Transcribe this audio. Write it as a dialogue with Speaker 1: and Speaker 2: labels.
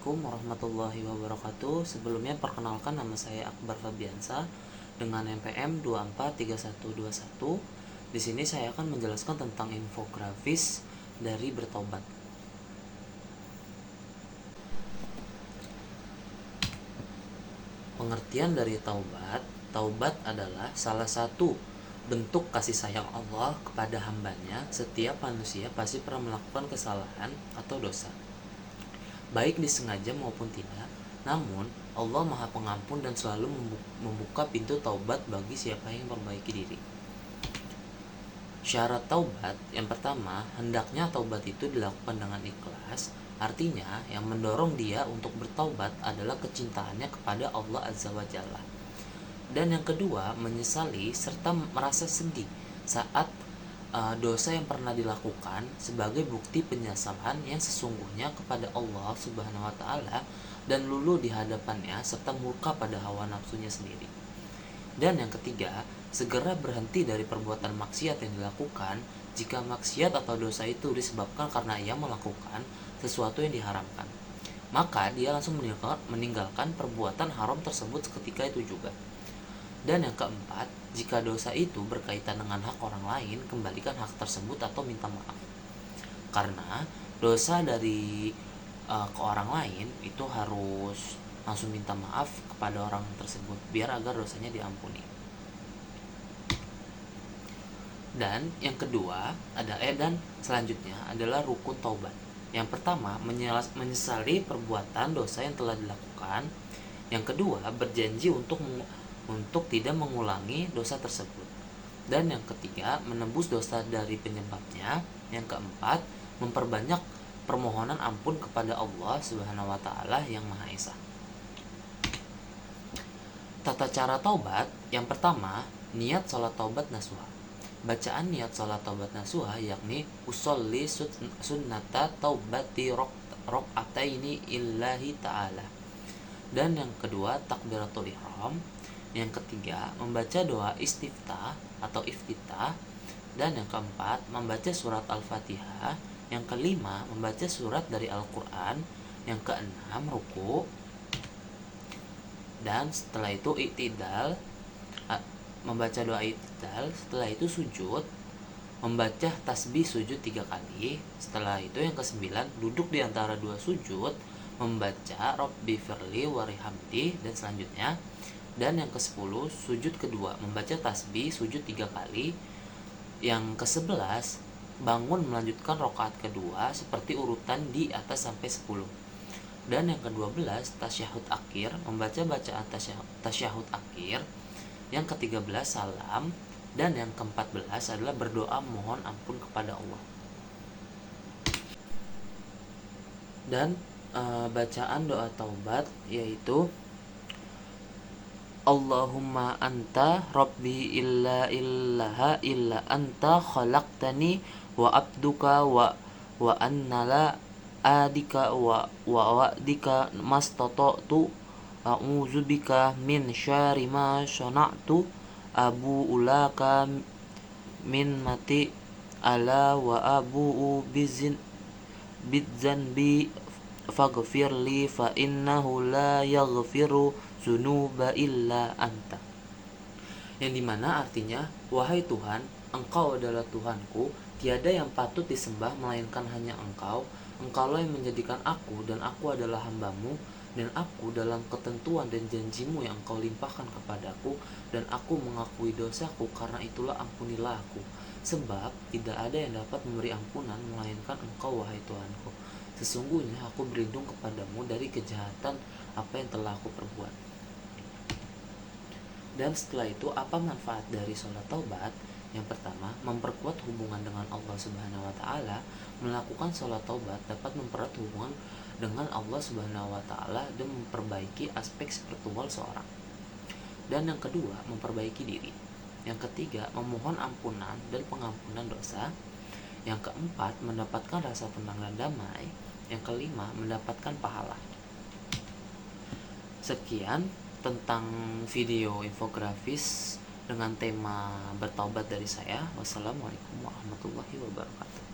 Speaker 1: Assalamualaikum warahmatullahi wabarakatuh. Sebelumnya perkenalkan, nama saya Akbar Fabiansa dengan NPM 243121. Di sini saya akan menjelaskan tentang infografis dari bertobat. Pengertian dari taubat. Taubat adalah salah satu bentuk kasih sayang Allah kepada hambanya. Setiap manusia pasti pernah melakukan kesalahan atau dosa, baik disengaja maupun tidak. Namun Allah Maha Pengampun dan selalu membuka pintu taubat bagi siapa yang memperbaiki diri. Syarat taubat yang pertama, hendaknya taubat itu dilakukan dengan ikhlas. Artinya, yang mendorong dia untuk bertaubat adalah kecintaannya kepada Allah Azza wa Jalla. Dan yang kedua, menyesali serta merasa sedih saat dosa yang pernah dilakukan sebagai bukti penyesalan yang sesungguhnya kepada Allah Subhanahu wa taala dan luluh di hadapannya serta murka pada hawa nafsunya sendiri. Dan yang ketiga, segera berhenti dari perbuatan maksiat yang dilakukan jika maksiat atau dosa itu disebabkan karena ia melakukan sesuatu yang diharamkan. Maka dia langsung meninggalkan perbuatan haram tersebut seketika itu juga. Dan yang keempat, jika dosa itu berkaitan dengan hak orang lain, kembalikan hak tersebut atau minta maaf. Karena dosa dari ke orang lain itu harus langsung minta maaf kepada orang tersebut biar agar dosanya diampuni. Dan yang kedua dan selanjutnya adalah rukun taubat. Yang pertama, menyesali perbuatan dosa yang telah dilakukan. Yang kedua, berjanji untuk tidak mengulangi dosa tersebut. Dan yang ketiga, menebus dosa dari penyebabnya. Yang keempat, memperbanyak permohonan ampun kepada Allah Subhanahu wa taala yang Maha Esa. Tata cara taubat. Yang pertama, niat salat taubat nasuha. Bacaan niat salat taubat nasuha yakni usolli sunnata taubati rok'ataini illahi ta'ala. Dan yang kedua, takbiratul ihram. Yang ketiga, membaca doa istiftah atau iftitah. Dan yang keempat, membaca surat Al-Fatihah. Yang kelima, membaca surat dari Al-Quran. Yang keenam, ruku. Dan setelah itu i'tidal, membaca doa i'tidal. Setelah itu sujud, membaca tasbih sujud 3 kali. Setelah itu yang kesembilan, duduk di antara dua sujud, membaca Rabbi firli warihamdi. Dan selanjutnya, dan yang ke-10, sujud kedua, membaca tasbih sujud 3 kali. Yang ke-11, bangun melanjutkan rakaat kedua seperti urutan di atas sampai 10. Dan yang ke-12, tasyahud akhir, membaca bacaan tasyahud akhir. Yang ke-13, salam. Dan yang ke-14 adalah berdoa mohon ampun kepada Allah. Dan bacaan doa taubat yaitu Allahumma anta rabbi illa ilaha illa anta khalaqtani wa abduka wa annala adika wa wa'dika mastata'tu a'udzubika min syarri ma syana'tu abu ulaka min mati ala wa abu'u bidzanbi faghfirli fa innahu la yaghfiru dzunuba illa anta. Yang dimana artinya, wahai Tuhan, Engkau adalah Tuhanku, tiada yang patut disembah melainkan hanya Engkau. Engkaulah yang menjadikan aku dan aku adalah hambamu, dan aku dalam ketentuan dan janjimu yang Engkau limpahkan kepadaku, dan aku mengakui dosaku, karena itulah ampunilah aku. Sebab tidak ada yang dapat memberi ampunan melainkan Engkau, wahai Tuhanku. Sesungguhnya aku berlindung kepadamu dari kejahatan apa yang telah aku perbuat. Dan setelah itu, apa manfaat dari sholat taubat? Yang pertama, memperkuat hubungan dengan Allah Subhanahu wa taala. Melakukan sholat taubat dapat mempererat hubungan dengan Allah Subhanahu wa taala dan memperbaiki aspek spiritual seorang. Dan yang kedua, memperbaiki diri. Yang ketiga, memohon ampunan dan pengampunan dosa. Yang keempat, mendapatkan rasa tenang dan damai. Yang kelima, mendapatkan pahala. Sekian tentang video infografis dengan tema bertaubat dari saya. Wassalamualaikum warahmatullahi wabarakatuh.